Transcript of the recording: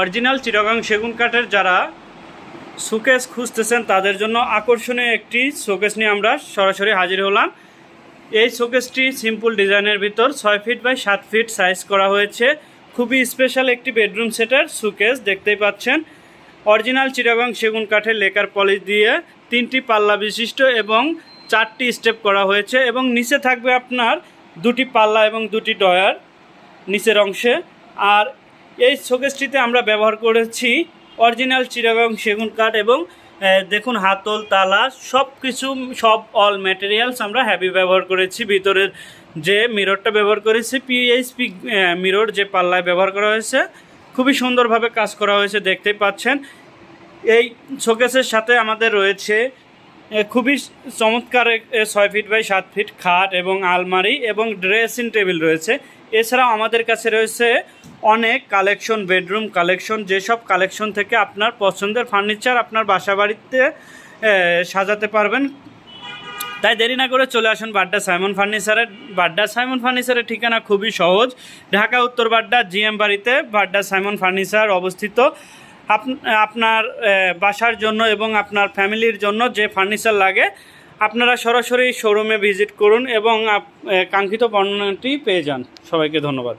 Original Chittagong সেগুন কাঠের যারা শোকেস খুঁজতেছেন তাদের জন্য আকর্ষণীয় একটি শোকেস নিয়ে আমরা সরাসরি হাজির হলাম। এই শোকেসটি সিম্পল ডিজাইনের ভিতর 6 ফিট বাই 7 ফিট সাইজ করা হয়েছে। খুবই স্পেশাল একটি বেডরুম সেটের শোকেস দেখতেই পাচ্ছেন। অরিজিনাল চিটাগং সেগুন কাঠের লেকার পলিশ দিয়ে 3টি পাল্লা বিশিষ্ট এবং 4টি স্টেপ করা হয়েছে এবং নিচে থাকবে আপনার 2টি পাল্লা এবং 2টি ডয়ার নিচের অংশে। আর এই শোকেসটিতে আমরা ব্যবহার করেছি অরিজিনাল চিটাগং সেগুন কাঠ এবং দেখুন হাতল তালা সব কিছু সব অল ম্যাটেরিয়ালস আমরা হেভি ব্যবহার করেছি। ভিতরের যে মিররটা ব্যবহার করেছি পিএইচপি মিরর যে পাল্লায় ব্যবহার করা হয়েছে, খুবই সুন্দরভাবে কাজ করা হয়েছে দেখতেই পাচ্ছেন। এই শোকেসের সাথে আমাদের রয়েছে খুবই চমৎকার 6 ফিট বাই 7 ফিট খাট এবং আলমারি এবং ড্রেসিং টেবিল রয়েছে। এছাড়াও আমাদের কাছে রয়েছে অনেক কালেকশন, বেডরুম কালেকশন, যেসব কালেকশন থেকে আপনার পছন্দের ফার্নিচার আপনার বাসা বাড়িতে সাজাতে পারবেন। তাই দেরি না করে চলে আসুন বাড্ডা সাইমন ফার্নিচারের। বাড্ডা সাইমন ফার্নিচারের ঠিকানা খুবই সহজ, ঢাকা উত্তর বাড্ডা জিএম বাড়িতে বাড্ডা সাইমন ফার্নিচার অবস্থিত। আপনার বাসার জন্য এবং আপনার ফ্যামিলির জন্য যে ফার্নিচার লাগে আপনারা সরাসরি শোরুমে ভিজিট করুন এবং কাঙ্ক্ষিত পণ্যটি পেয়ে যান। সবাইকে ধন্যবাদ।